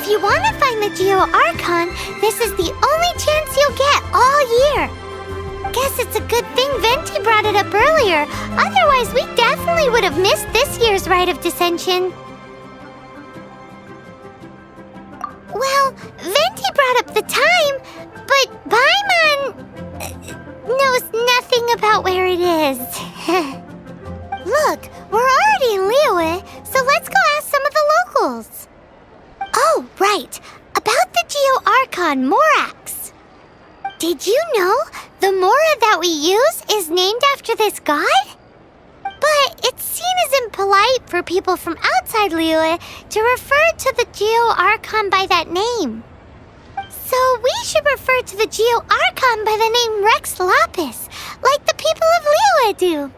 If you want to find the Geo Archon, this is the only chance you'll get all year. Guess it's a good thing Venti brought it up earlier. Otherwise, we definitely would have missed this year's Rite of Descension. Well, Venti brought up the time, but Paimon knows nothing about where it is. Look, we're already in Liyue, so let's go ask some of the locals. Oh, right. About the Geo Archon Morax. Did you know the Mora that we use is named after this god? But it's seen as impolite for people from outside Liyue to refer to the Geo Archon by that name. So we should refer to the Geo Archon by the name Rex Lapis, like the people of Liyue do.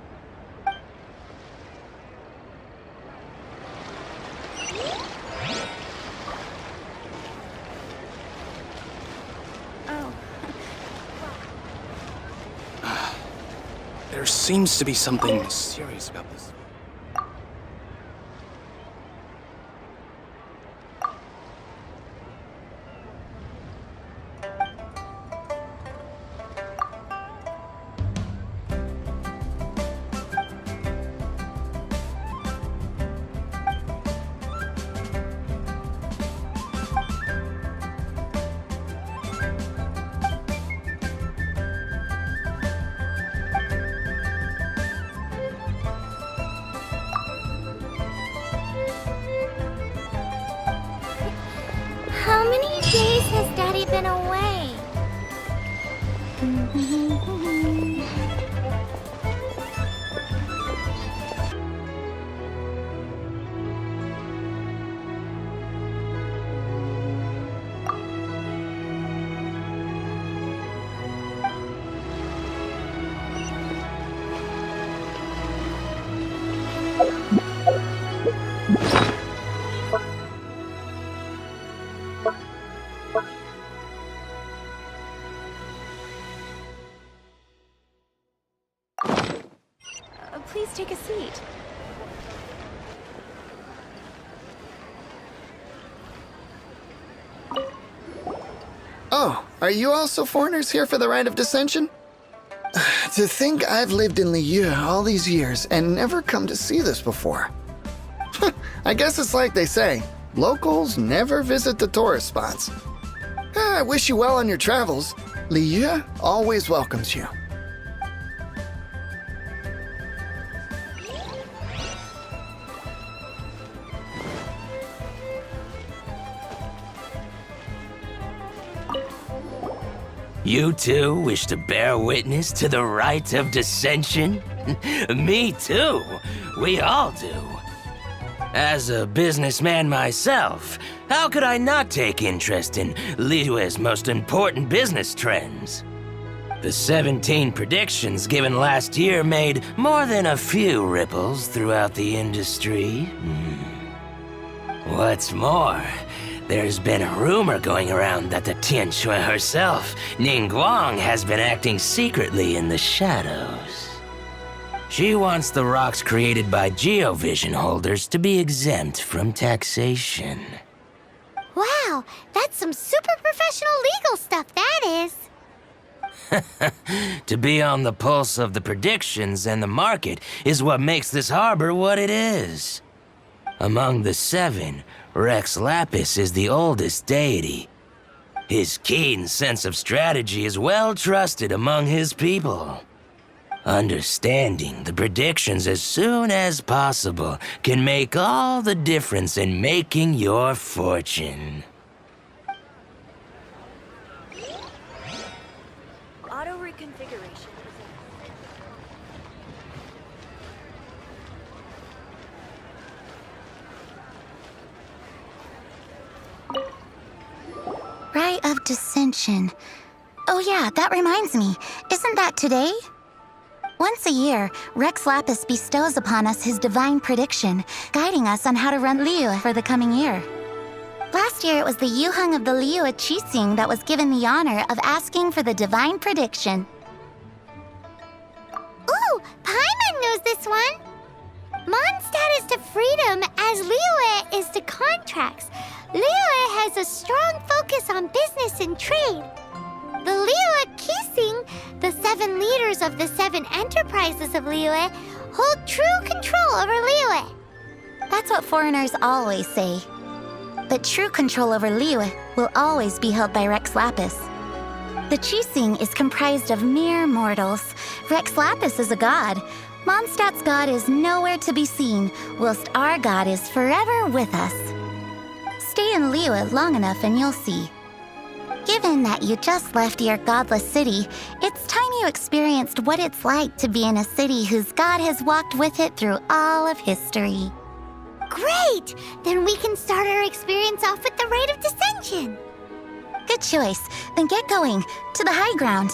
There seems to be something mysterious about this. How many days has Daddy been away? Please take a seat. Oh, are you also foreigners here for the Rite of Descension? To think I've lived in Liyue all these years and never come to see this before. I guess it's like they say, locals never visit the tourist spots. I wish you well on your travels. Liyue always welcomes you. You too wish to bear witness to the Rite of Descension? Me too. We all do. As a businessman myself, how could I not take interest in Liyue's most important business trends? The 17 predictions given last year made more than a few ripples throughout the industry. What's more, there's been a rumor going around that the Tianshui herself, Ningguang, has been acting secretly in the shadows. She wants the rocks created by Geovision holders to be exempt from taxation. Wow, that's some super professional legal stuff, that is. To be on the pulse of the predictions and the market is what makes this harbor what it is. Among the 7, Rex Lapis is the oldest deity. His keen sense of strategy is well trusted among his people. Understanding the predictions as soon as possible can make all the difference in making your fortune. Auto reconfiguration. Rite of Descension. Oh yeah, that reminds me. Isn't that today? Once a year, Rex Lapis bestows upon us his divine prediction, guiding us on how to run Liyue for the coming year. Last year, it was the Yuheng of the Liyue Qixing that was given the honor of asking for the divine prediction. Ooh, Paimon knows this one! Mondstadt is to freedom as Liyue is to contracts. Liyue has has a strong focus on business and trade. The Liyue Qixing, the 7 leaders of the 7 enterprises of Liyue, hold true control over Liyue. That's what foreigners always say. But true control over Liyue will always be held by Rex Lapis. The Qixing is comprised of mere mortals. Rex Lapis is a god. Mondstadt's god is nowhere to be seen, whilst our god is forever with us. Stay in Liyue long enough and you'll see. Given that you just left your godless city, it's time you experienced what it's like to be in a city whose god has walked with it through all of history. Great! Then we can start our experience off with the Rite of Descension. Good choice. Then get going. To the high ground.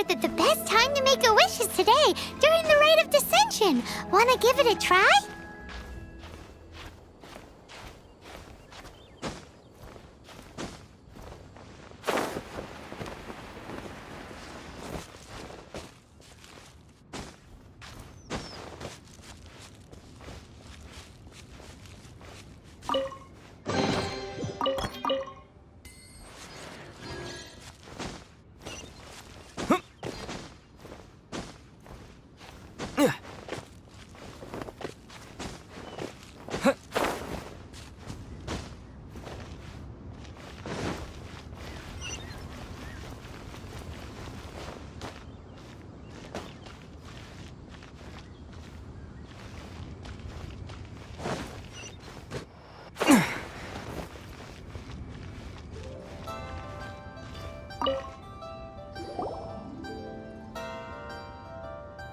That the best time to make a wish is today, during the Rite of Descension. Wanna give it a try?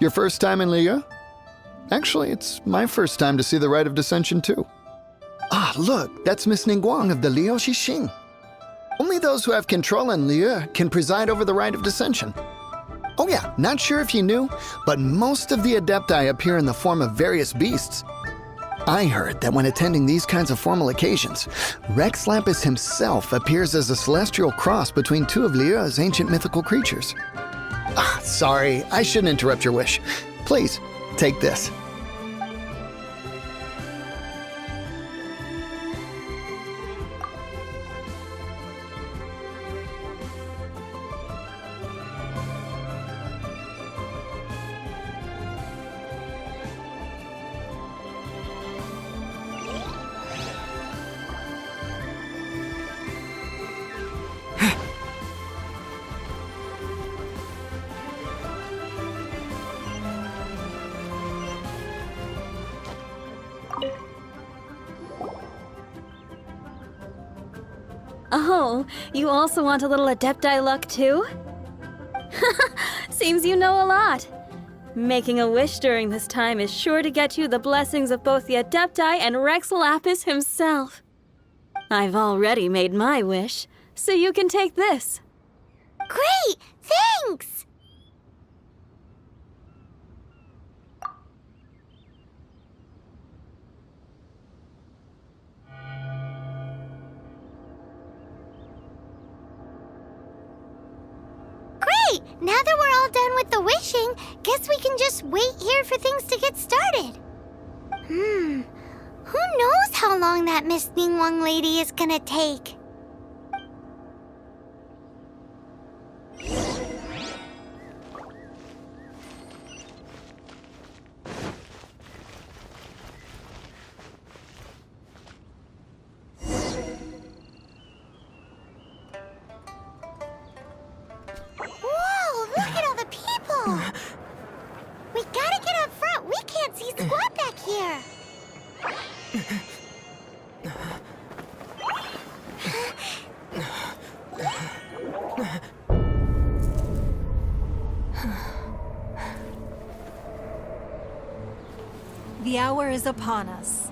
Your first time in Liyue? Actually, it's my first time to see the Rite of Descension too. Ah, look, that's Miss Ningguang of the Liyue Xixing. Only those who have control in Liyue can preside over the Rite of Descension. Oh yeah, not sure if you knew, but most of the Adepti appear in the form of various beasts. I heard that when attending these kinds of formal occasions, Rex Lapis himself appears as a celestial cross between 2 of Liyue's ancient mythical creatures. Ah, sorry, I shouldn't interrupt your wish. Please, take this. Oh, you also want a little Adepti luck too? Seems you know a lot. Making a wish during this time is sure to get you the blessings of both the Adepti and Rex Lapis himself. I've already made my wish, so you can take this. Great! Thanks! Great! Now that we're all done with the wishing, guess we can just wait here for things to get started. Who knows how long that Miss Ningguang lady is gonna take? Whoa, look at all the people! We gotta get up front. We can't see squat back here. The hour is upon us.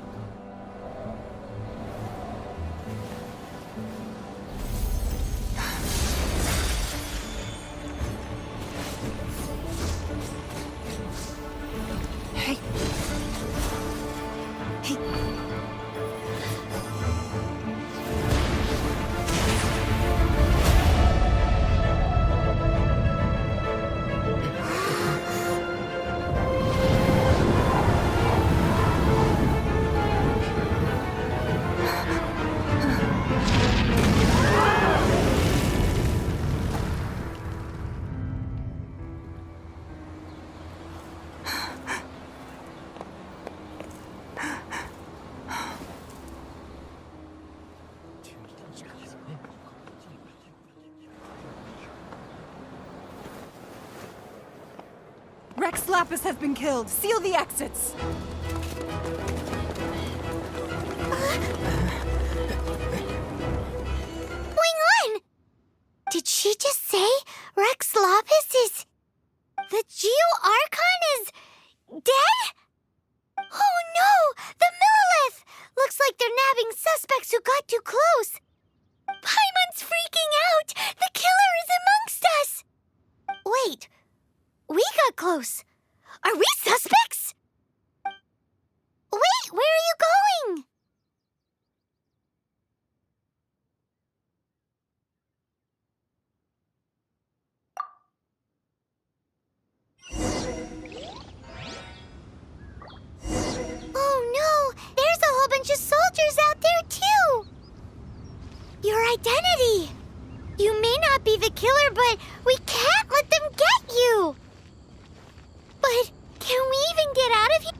Rex Lapis has been killed. Seal the exits. Going on? Did she just say Rex Lapis is... The Geo-Archon is... dead? Oh no! The Millilith! Looks like they're nabbing suspects who got too close. Paimon's freaking out! The killer is amongst us! Wait, we got close. Are we suspects? Wait, where are you going? Oh no, there's a whole bunch of soldiers out there too! Your identity! You may not be the killer, but we can't let them get you! But can we even get out of here?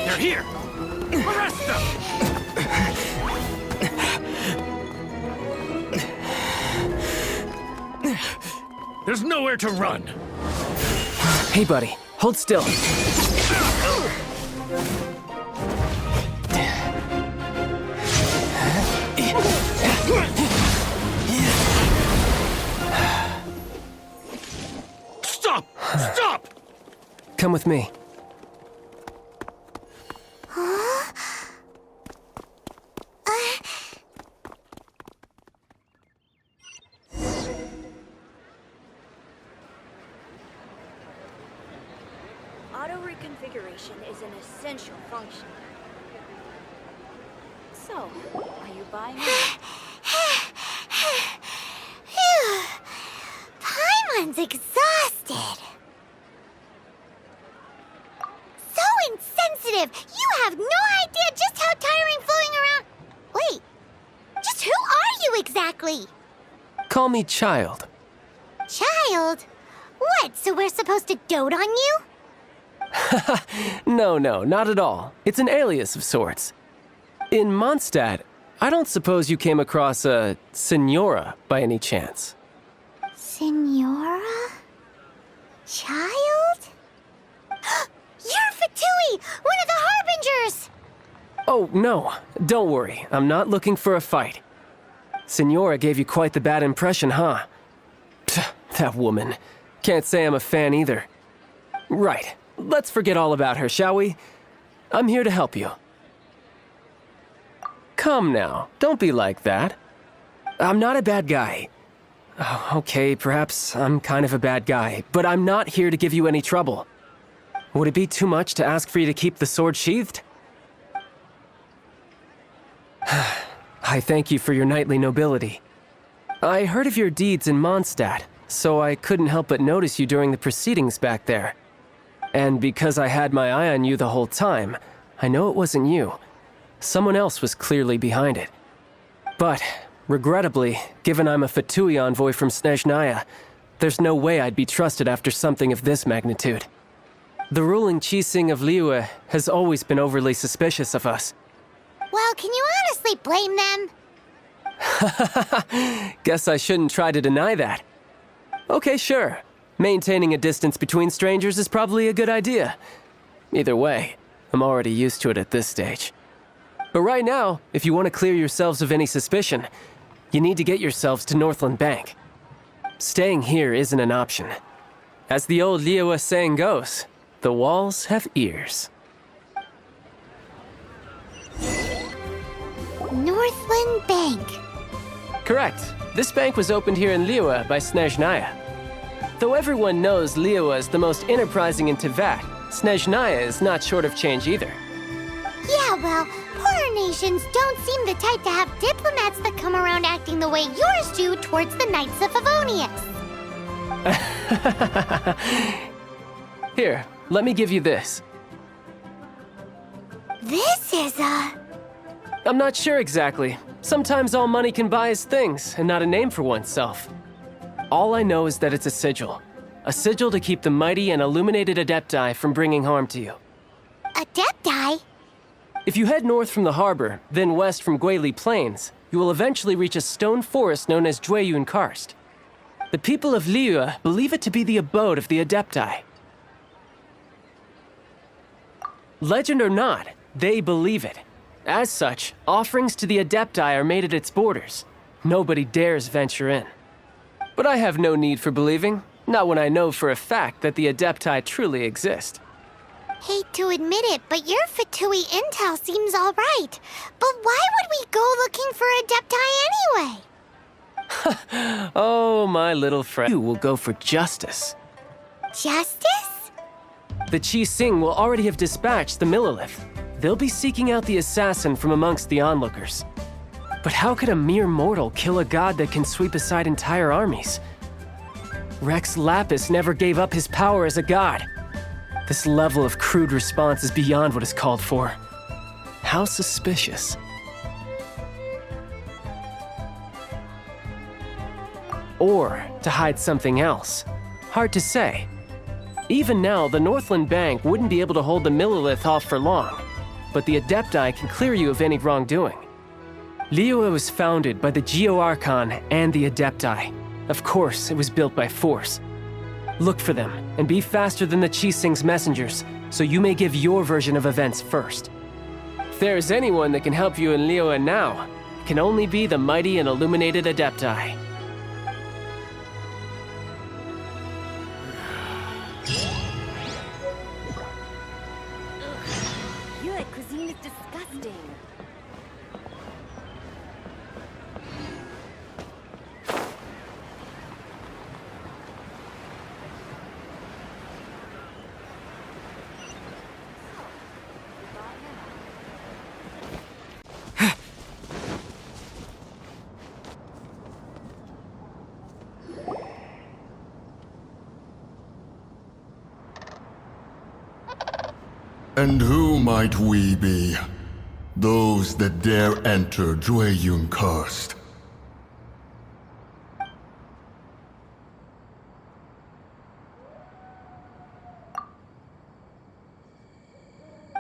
They're here! Arrest them! There's nowhere to run! Hey, buddy. Hold still. Stop! Stop! Come with me. Auto-reconfiguration is an essential function. So, are you buying it? Phew. Paimon's exhausted. So insensitive! You have no idea just how tiring floating around... Wait, just who are you exactly? Call me Child. Child? What, so we're supposed to dote on you? No, not at all. It's an alias of sorts. In Mondstadt, I don't suppose you came across a Senora by any chance. Senora? Child? You're Fatui, one of the Harbingers! Oh, no. Don't worry. I'm not looking for a fight. Senora gave you quite the bad impression, huh? Pfft, that woman. Can't say I'm a fan either. Right. Let's forget all about her, shall we? I'm here to help you. Come now. Don't be like that. I'm not a bad guy. Oh, okay, perhaps I'm kind of a bad guy, but I'm not here to give you any trouble. Would it be too much to ask for you to keep the sword sheathed? I thank you for your knightly nobility. I heard of your deeds in Mondstadt, so I couldn't help but notice you during the proceedings back there. And because I had my eye on you the whole time, I know it wasn't you. Someone else was clearly behind it. But, regrettably, given I'm a Fatui envoy from Snezhnaya, there's no way I'd be trusted after something of this magnitude. The ruling Qixing of Liyue has always been overly suspicious of us. Well, can you honestly blame them? Guess I shouldn't try to deny that. Okay, sure. Maintaining a distance between strangers is probably a good idea. Either way, I'm already used to it at this stage. But right now, if you want to clear yourselves of any suspicion, you need to get yourselves to Northland Bank. Staying here isn't an option. As the old Liyue saying goes, the walls have ears. Northland Bank. Correct. This bank was opened here in Liyue by Snezhnaya. Though everyone knows Liyue is the most enterprising in Teyvat, Snezhnaya is not short of change either. Yeah, well, poorer nations don't seem the type to have diplomats that come around acting the way yours do towards the Knights of Favonius. Here, let me give you this. This is I'm not sure exactly. Sometimes all money can buy is things, and not a name for oneself. All I know is that it's a sigil. A sigil to keep the mighty and illuminated Adepti from bringing harm to you. Adepti? If you head north from the harbor, then west from Guili Plains, you will eventually reach a stone forest known as Jueyun Karst. The people of Liyue believe it to be the abode of the Adepti. Legend or not, they believe it. As such, offerings to the Adepti are made at its borders. Nobody dares venture in. But I have no need for believing, not when I know for a fact that the Adepti truly exist. Hate to admit it, but your Fatui intel seems alright. But why would we go looking for Adepti anyway? Oh, my little friend. You will go for justice. Justice? The Qi Sing will already have dispatched the Millilith. They'll be seeking out the assassin from amongst the onlookers. But how could a mere mortal kill a god that can sweep aside entire armies? Rex Lapis never gave up his power as a god. This level of crude response is beyond what is called for. How suspicious. Or to hide something else. Hard to say. Even now, the Northland Bank wouldn't be able to hold the Millilith off for long, but the Adepti can clear you of any wrongdoing. Liyue was founded by the Geo-Archon and the Adepti. Of course, it was built by force. Look for them, and be faster than the Qi Sing's messengers, so you may give your version of events first. If there is anyone that can help you in Liyue now, it can only be the mighty and illuminated Adepti. Liyue cuisine is disgusting. And who might we be? Those that dare enter Jueyun Karst.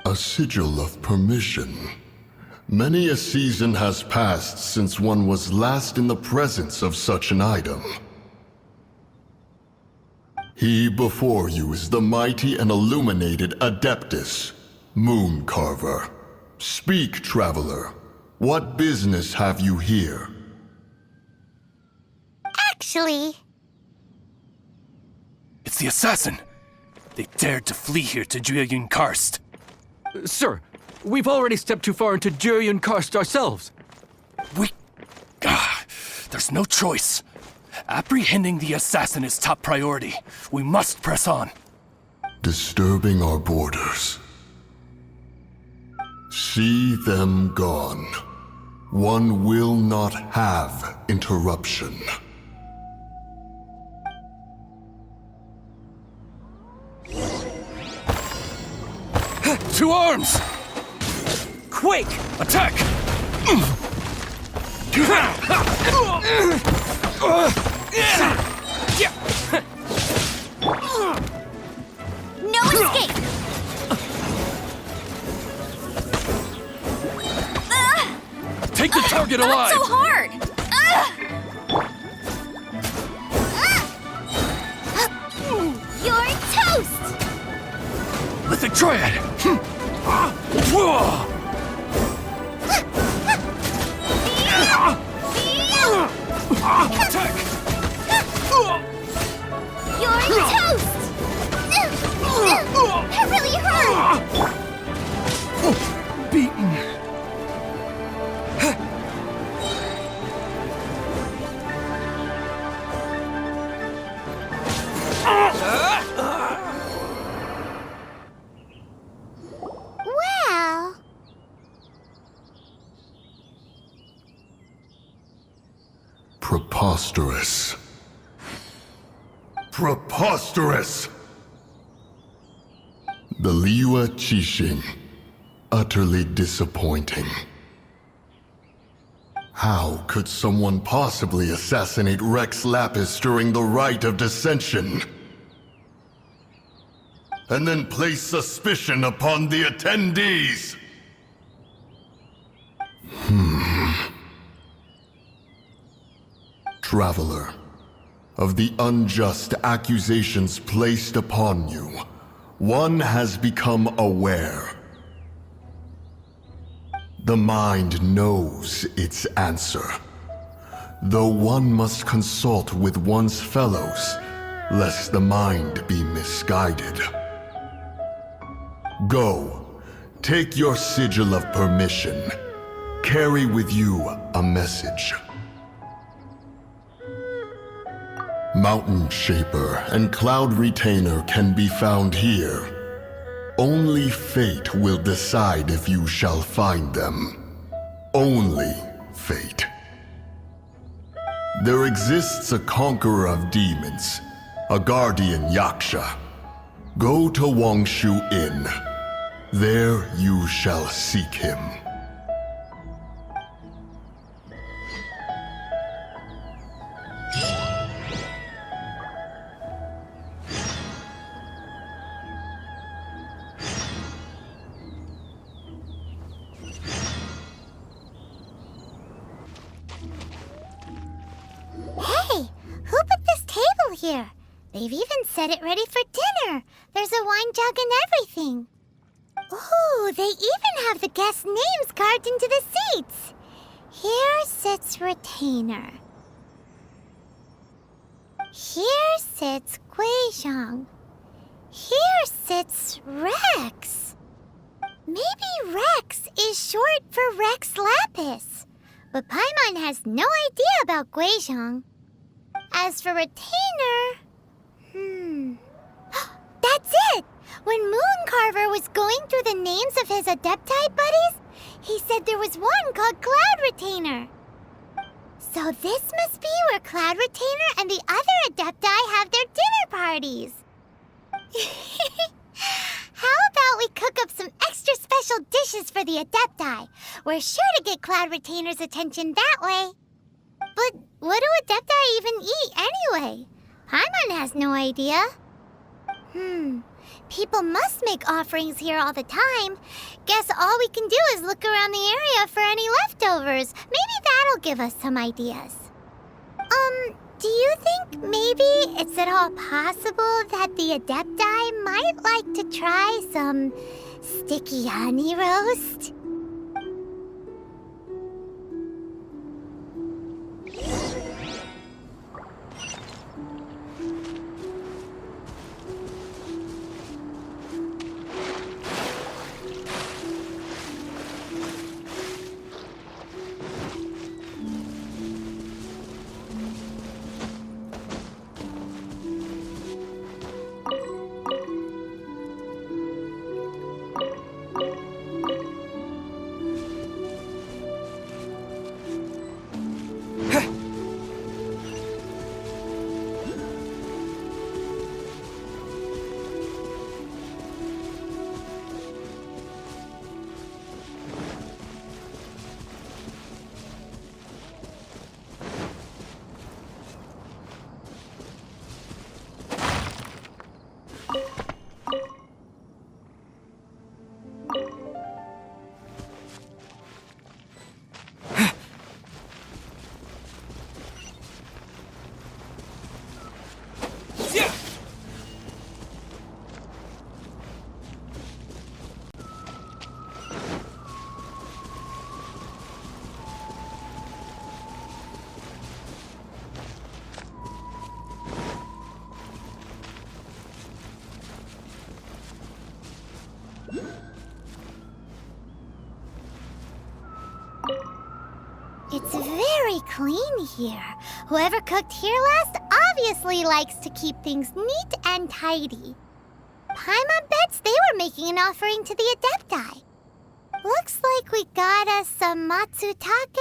A sigil of permission. Many a season has passed since one was last in the presence of such an item. He before you is the mighty and illuminated Adeptus, Moon Carver. Speak, traveler. What business have you here? Actually, It's the assassin! They dared to flee here to Jueyun Karst. Sir, we've already stepped too far into Jueyun Karst ourselves. There's no choice. Apprehending the assassin is top priority. We must press on. Disturbing our borders. See them gone. One will not have interruption. To arms! Quake! Attack! no escape! Take the target alive! So hard! You're toast! Lithic Triad! Attack! You're toast! That really hurt! Beaten. Well... Preposterous. Preposterous! The Liyue Qixing. Utterly disappointing. How could someone possibly assassinate Rex Lapis during the Rite of Descension? And then place suspicion upon the attendees? Traveler, of the unjust accusations placed upon you, one has become aware. The mind knows its answer, though one must consult with one's fellows, lest the mind be misguided. Go, take your sigil of permission. Carry with you a message. Mountain Shaper and Cloud Retainer can be found here. Only fate will decide if you shall find them. Only fate. There exists a conqueror of demons, a guardian Yaksha. Go to Wangshu Inn. There you shall seek him. Hey, who put this table here? They've even set it ready for dinner. There's a wine jug and everything. Ooh, they even have the guests' names carved into the seats. Here sits Retainer. Here sits Guizhong. Here sits Rex. Maybe Rex is short for Rex Lapis. But Paimon has no idea about Guizhong. As for Retainer... That's it! When Mooncarver was going through the names of his Adepti buddies, he said there was one called Cloud Retainer. So this must be where Cloud Retainer and the other Adepti have their dinner parties. How about we cook up some extra special dishes for the Adepti? We're sure to get Cloud Retainer's attention that way. But what do Adepti even eat anyway? Paimon has no idea. People must make offerings here all the time. Guess all we can do is look around the area for any leftovers. Maybe that'll give us some ideas. Do you think maybe it's at all possible that the Adepti might like to try some sticky honey roast? It's very clean here. Whoever cooked here last obviously likes to keep things neat and tidy. Paimon bets they were making an offering to the Adepti. Looks like we got us some matsutake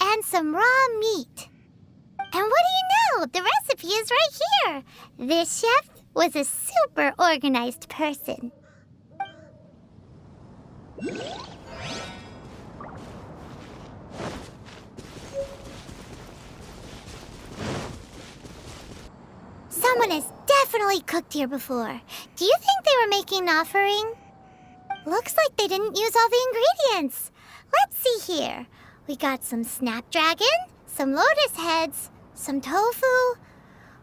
and some raw meat. And what do you know? The recipe is right here. This chef was a super organized person. Someone has definitely cooked here before. Do you think they were making an offering? Looks like they didn't use all the ingredients. Let's see here. We got some snapdragon, some lotus heads, some tofu.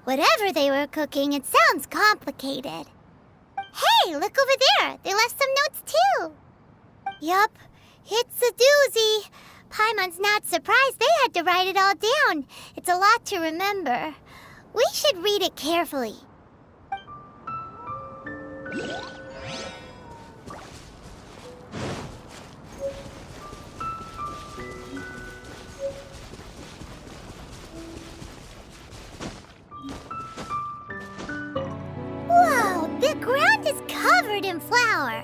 Whatever they were cooking, it sounds complicated. Hey, look over there. They left some notes too. Yup, it's a doozy. Paimon's not surprised they had to write it all down. It's a lot to remember. We should read it carefully. Whoa, the ground is covered in flour.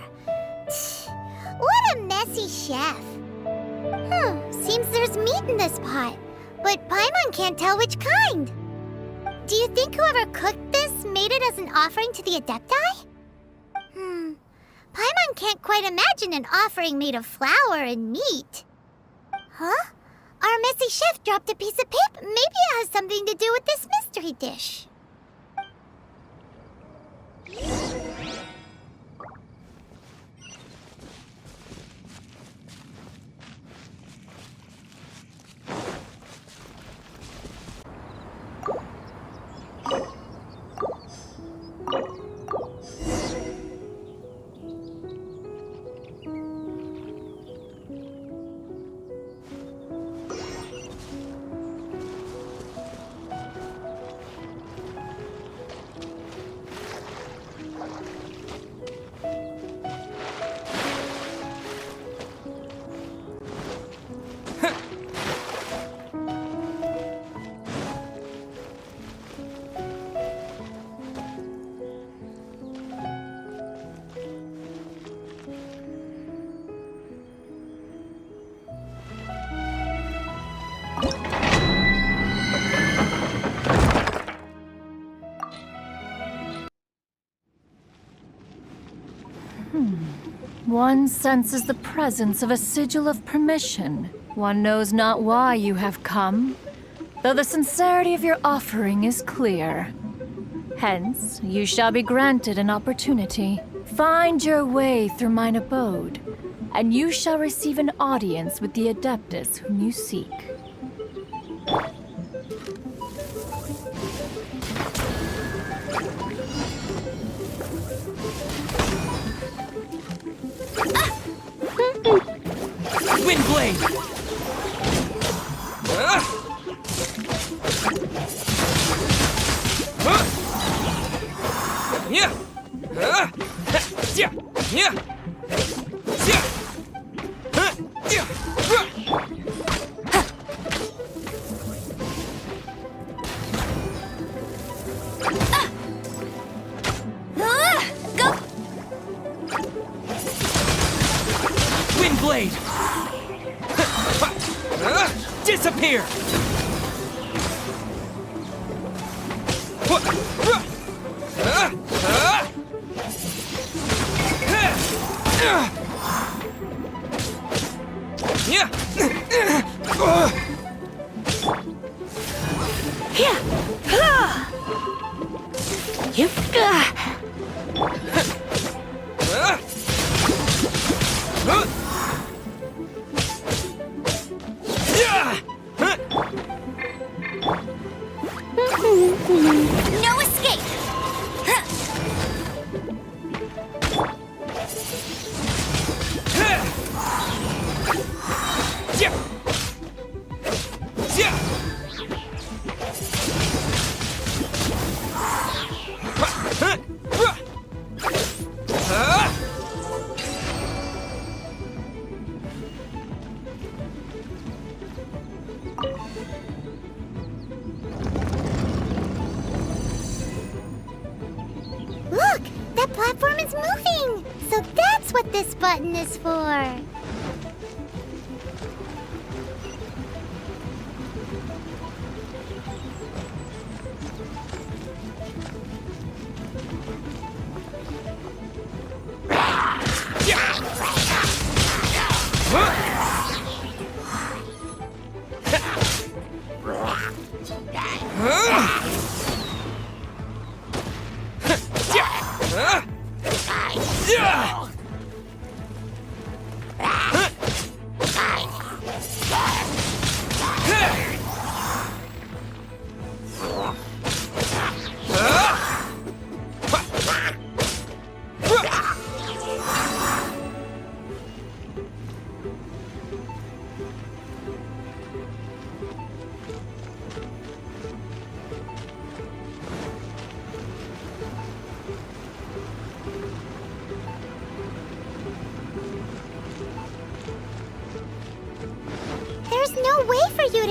What a messy chef. Seems there's meat in this pot, but Paimon can't tell which kind. Do you think whoever cooked this made it as an offering to the Adepti? Paimon can't quite imagine an offering made of flour and meat. Huh? Our messy chef dropped a piece of pip. Maybe it has something to do with this mystery dish. One senses the presence of a sigil of permission. One knows not why you have come, though the sincerity of your offering is clear. Hence, you shall be granted an opportunity. Find your way through mine abode, and you shall receive an audience with the Adeptus whom you seek. Windblade! Yeah! Go! Windblade! Disappear! No escape! Look! That platform is moving! So that's what this button is for!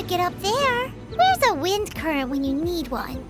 to get up there. Where's a wind current when you need one?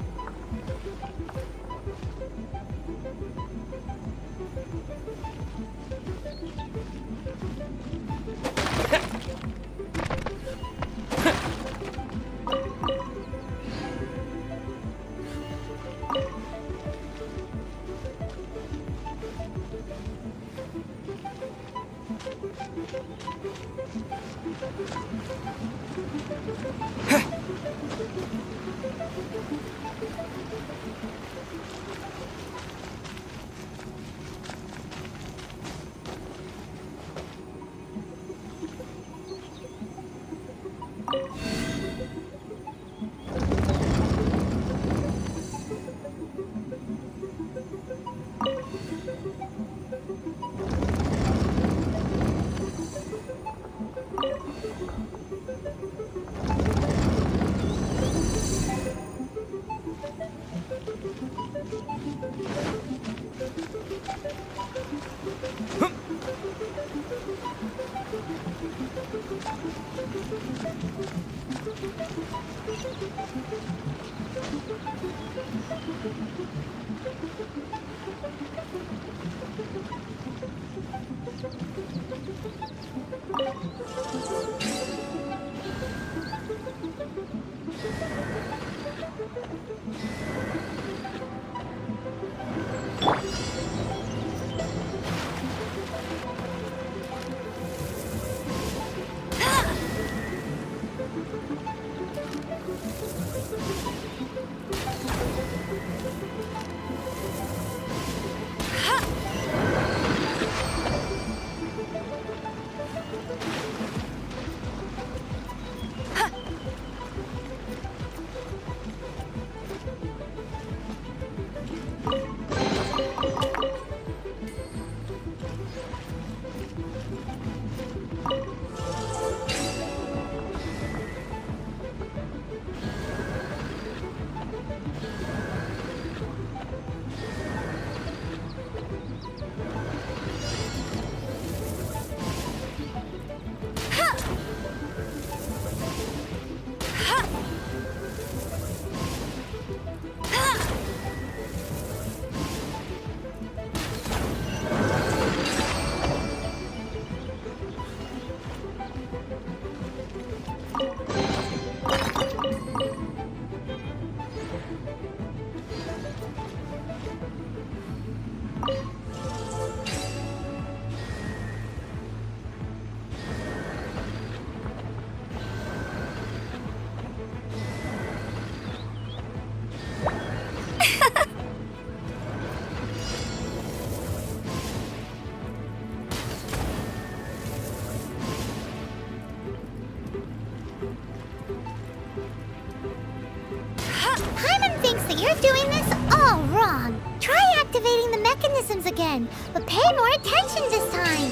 You're doing this all wrong. Try activating the mechanisms again, but pay more attention this time.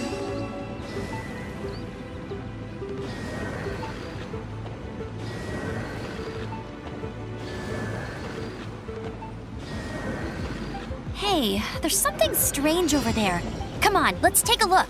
Hey, there's something strange over there. Come on, let's take a look.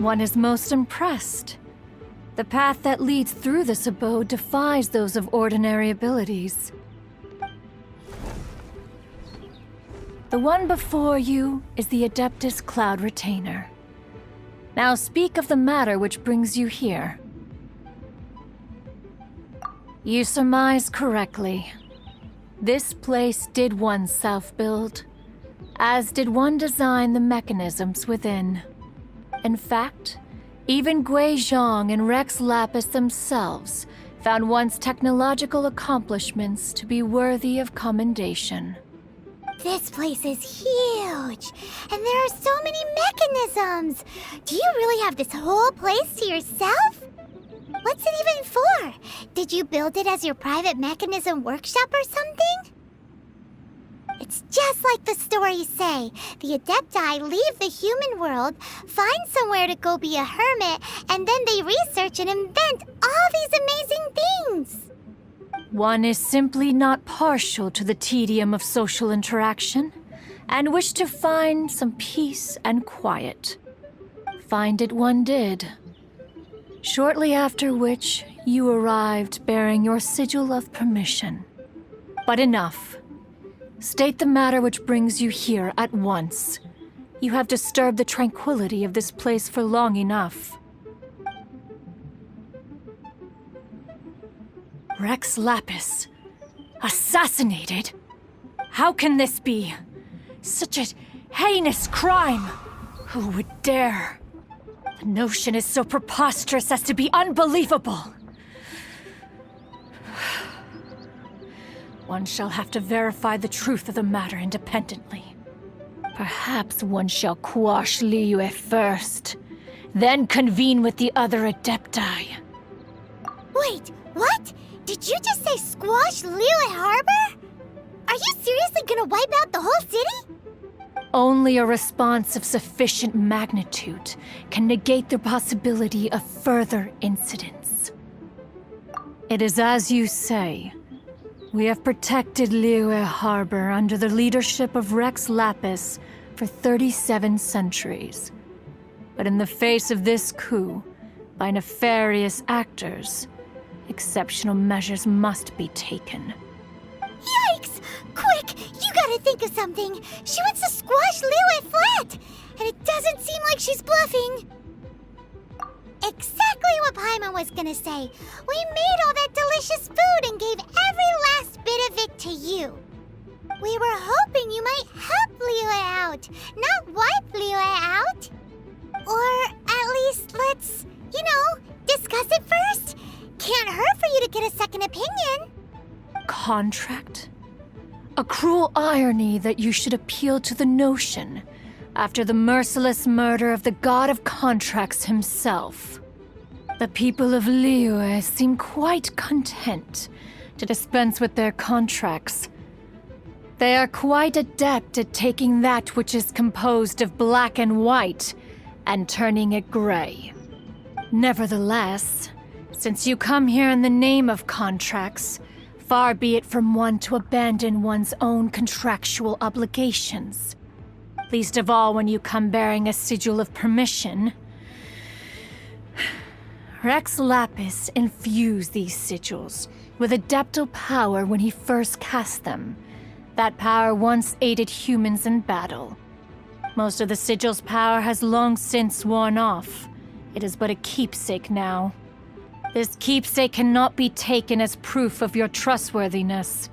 One is most impressed. The path that leads through this abode defies those of ordinary abilities. The one before you is the Adeptus Cloud Retainer. Now speak of the matter which brings you here. You surmise correctly. This place did one self-build, as did one design the mechanisms within. In fact, even Gui Zhang and Rex Lapis themselves found one's technological accomplishments to be worthy of commendation. This place is huge, and there are so many mechanisms. Do you really have this whole place to yourself? What's it even for? Did you build it as your private mechanism workshop or something? It's just like the stories say. The Adepti leave the human world, find somewhere to go be a hermit, and then they research and invent all these amazing things. One is simply not partial to the tedium of social interaction, and wished to find some peace and quiet. Find it one did. Shortly after which, you arrived bearing your sigil of permission. But enough. State the matter which brings you here at once. You have disturbed the tranquility of this place for long enough. Rex Lapis. Assassinated? How can this be? Such a heinous crime! Who would dare? The notion is so preposterous as to be unbelievable. One shall have to verify the truth of the matter independently. Perhaps one shall quash Liyue first, then convene with the other Adepti. Wait, what? Did you just say squash Liyue Harbor? Are you seriously gonna wipe out the whole city? Only a response of sufficient magnitude can negate the possibility of further incidents. It is as you say. We have protected Liyue Harbor under the leadership of Rex Lapis for 37 centuries. But in the face of this coup, by nefarious actors, exceptional measures must be taken. Yikes! Quick, you gotta think of something. She wants to squash Liyue flat, and it doesn't seem like she's bluffing. Exactly what Paimon was gonna say. We made all that delicious food and gave every last bit of it to you. We were hoping you might help Liyue out, not wipe Liyue out. let's, discuss it first. Can't hurt for you to get a second opinion. Contract? A cruel irony that you should appeal to the notion after the merciless murder of the god of contracts himself. The people of Liyue seem quite content to dispense with their contracts. They are quite adept at taking that which is composed of black and white and turning it gray. Nevertheless, since you come here in the name of contracts, far be it from one to abandon one's own contractual obligations. Least of all when you come bearing a sigil of permission. Rex Lapis infused these sigils with adeptal power when he first cast them. That power once aided humans in battle. Most of the sigil's power has long since worn off. It is but a keepsake now. This keepsake cannot be taken as proof of your trustworthiness.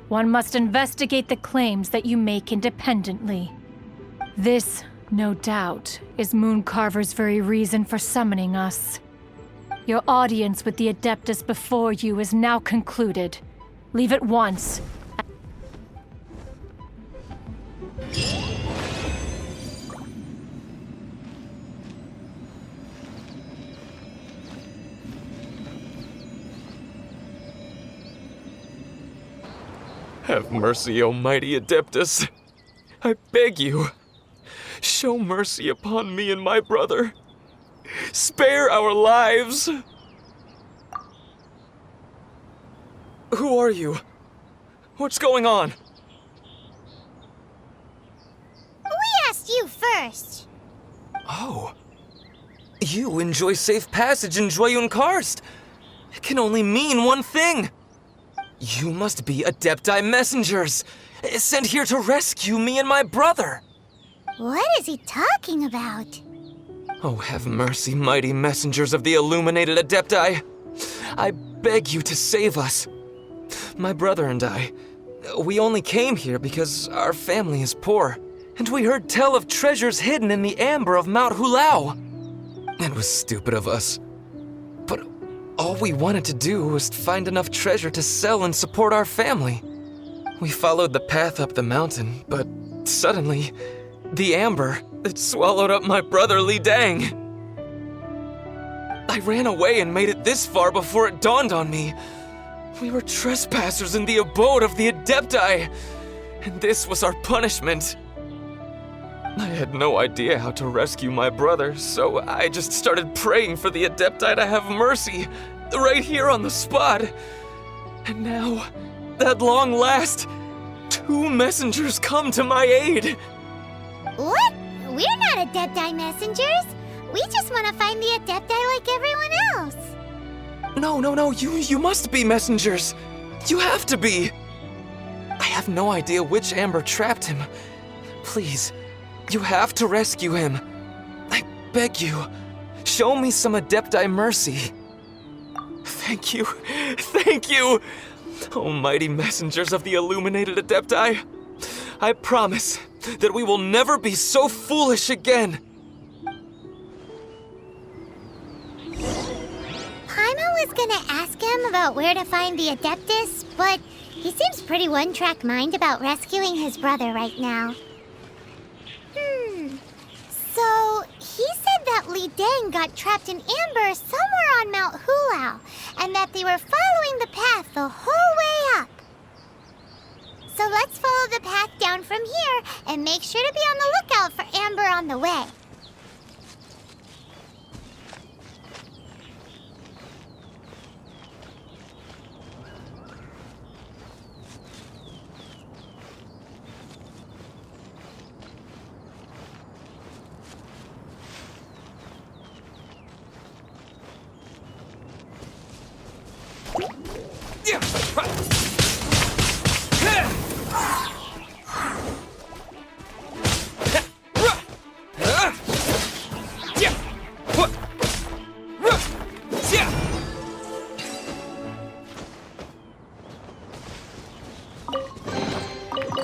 One must investigate the claims that you make independently. This, no doubt, is Mooncarver's very reason for summoning us. Your audience with the Adeptus before you is now concluded. Leave at once. Have mercy, O mighty Adeptus. I beg you, show mercy upon me and my brother. Spare our lives! Who are you? What's going on? We asked you first. Oh. You enjoy safe passage in Jueyun Karst. It can only mean one thing. You must be Adepti messengers, sent here to rescue me and my brother. What is he talking about? Oh, have mercy, mighty messengers of the illuminated Adepti. I beg you to save us. My brother and I, we only came here because our family is poor, and we heard tell of treasures hidden in the amber of Mount Hulao. It was stupid of us. But all we wanted to do was find enough treasure to sell and support our family. We followed the path up the mountain, but suddenly, the amber, it swallowed up my brother Li Dang. I ran away and made it this far before it dawned on me. We were trespassers in the abode of the Adepti, and this was our punishment. I had no idea how to rescue my brother, so I just started praying for the Adepti to have mercy, right here on the spot. And now, at long last, 2 messengers come to my aid. What? We're not Adepti messengers. We just want to find the Adepti like everyone else. No, you must be messengers. You have to be. I have no idea which amber trapped him. Please, you have to rescue him. I beg you, show me some Adepti mercy. Thank you. Oh, mighty messengers of the illuminated Adepti. I promise that we will never be so foolish again. Paimon was gonna ask him about where to find the Adeptus, but he seems pretty one-track mind about rescuing his brother right now. So, he said that Li Dang got trapped in amber somewhere on Mount Hulao, and that they were following the path the whole way up. So let's follow the path down from here and make sure to be on the lookout for amber on the way.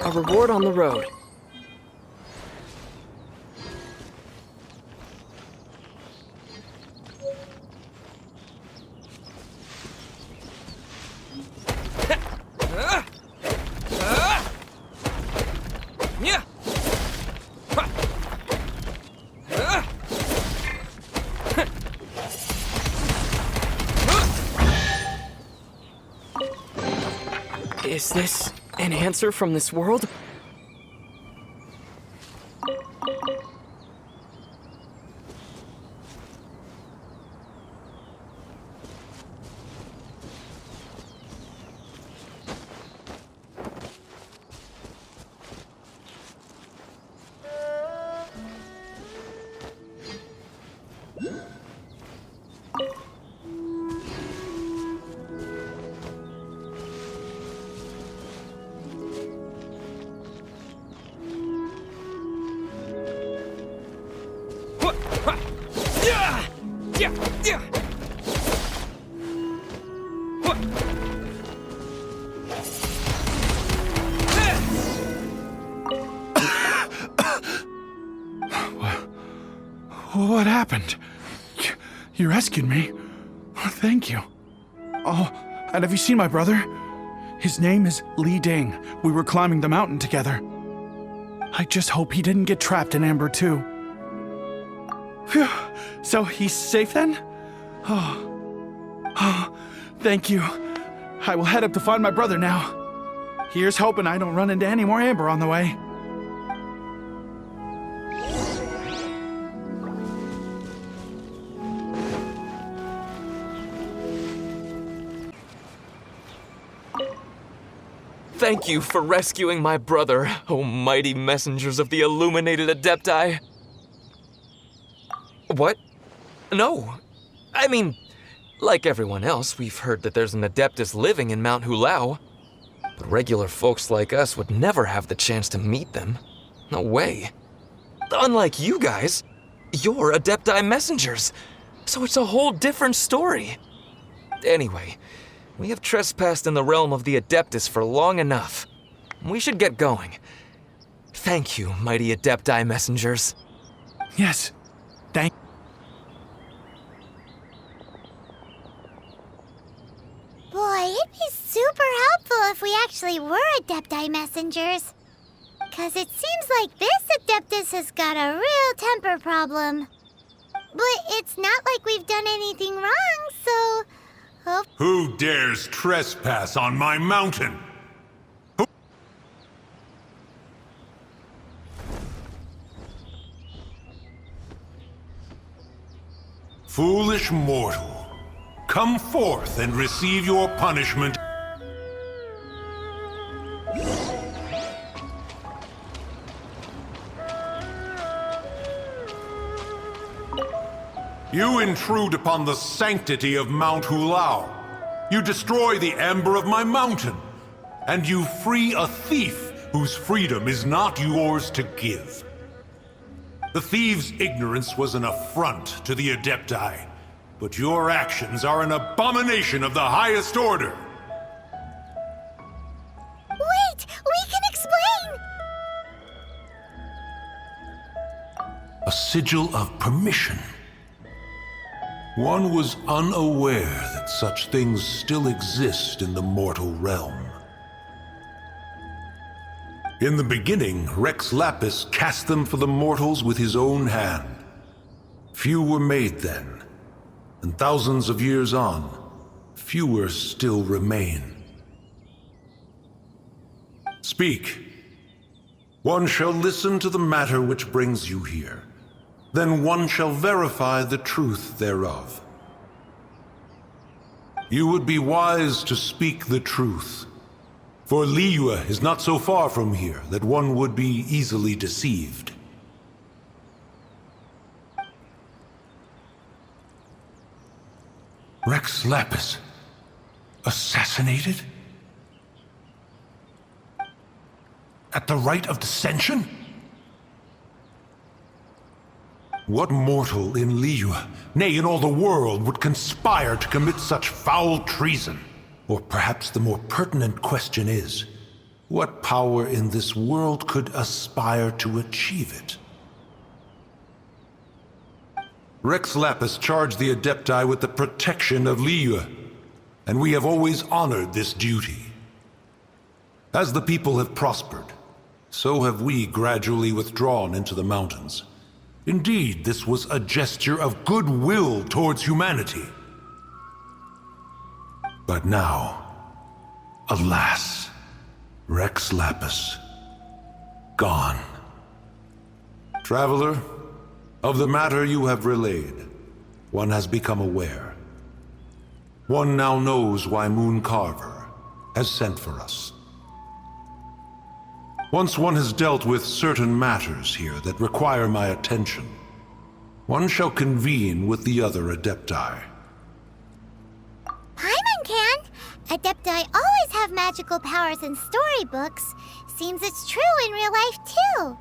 A reward on the road. Is this an answer from this world? What happened? You rescued me. Thank you. Oh, and have you seen my brother? His name is Li Ding. We were climbing the mountain together. I just hope he didn't get trapped in Amber too. Phew. So he's safe then? Oh, thank you. I will head up to find my brother now. Here's hoping I don't run into any more Amber on the way. Thank you for rescuing my brother, O mighty messengers of the illuminated Adepti. What? No. I mean, like everyone else, we've heard that there's an Adeptus living in Mount Hulao. But regular folks like us would never have the chance to meet them. No way. Unlike you guys, you're Adepti messengers, so it's a whole different story. Anyway, we have trespassed in the realm of the Adeptus for long enough. We should get going. Thank you, mighty Adepti messengers. Yes, thank you. Boy, it'd be super helpful if we actually were Adepti messengers. 'Cause it seems like this Adeptus has got a real temper problem. But it's not like we've done anything wrong, so... Who dares trespass on my mountain? Foolish mortal, come forth and receive your punishment. You intrude upon the sanctity of Mount Hulao. You destroy the amber of my mountain. And you free a thief whose freedom is not yours to give. The thief's ignorance was an affront to the Adepti, but your actions are an abomination of the highest order. Wait! We can explain! A sigil of permission. One was unaware that such things still exist in the mortal realm. In the beginning, Rex Lapis cast them for the mortals with his own hand. Few were made then, and thousands of years on, fewer still remain. Speak. One shall listen to the matter which brings you here. Then one shall verify the truth thereof. You would be wise to speak the truth, for Liyue is not so far from here that one would be easily deceived. Rex Lapis, assassinated? At the Rite of Descension? What mortal in Liyue, nay, in all the world, would conspire to commit such foul treason? Or perhaps the more pertinent question is, what power in this world could aspire to achieve it? Rex Lapis charged the Adepti with the protection of Liyue, and we have always honored this duty. As the people have prospered, so have we gradually withdrawn into the mountains. Indeed, this was a gesture of goodwill towards humanity. But now, alas, Rex Lapis. Gone. Traveler, of the matter you have relayed, one has become aware. One now knows why Moon Carver has sent for us. Once one has dealt with certain matters here that require my attention, one shall convene with the other Adepti. Paimon can! Adepti always have magical powers in storybooks. Seems it's true in real life, too.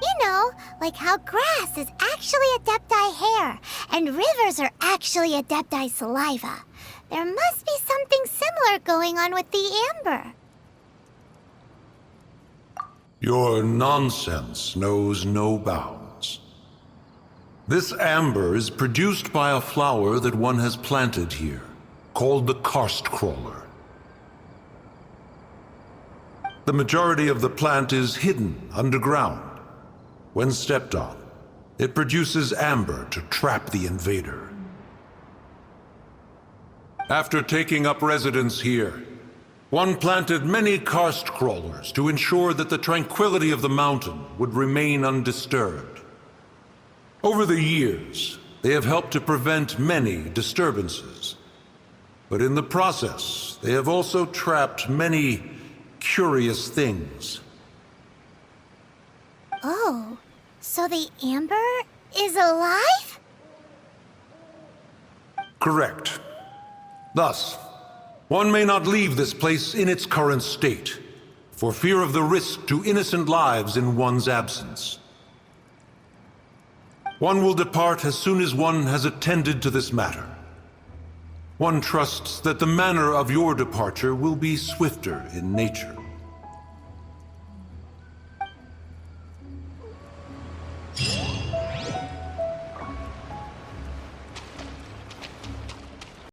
You know, like how grass is actually Adepti hair, and rivers are actually Adepti saliva. There must be something similar going on with the amber. Your nonsense knows no bounds. This amber is produced by a flower that one has planted here, called the karst crawler. The majority of the plant is hidden underground. When stepped on, it produces amber to trap the invader. After taking up residence here, one planted many karst crawlers to ensure that the tranquility of the mountain would remain undisturbed. Over the years, they have helped to prevent many disturbances. But in the process, they have also trapped many curious things. Oh, so the amber is alive? Correct. Thus, one may not leave this place in its current state, for fear of the risk to innocent lives in one's absence. One will depart as soon as one has attended to this matter. One trusts that the manner of your departure will be swifter in nature.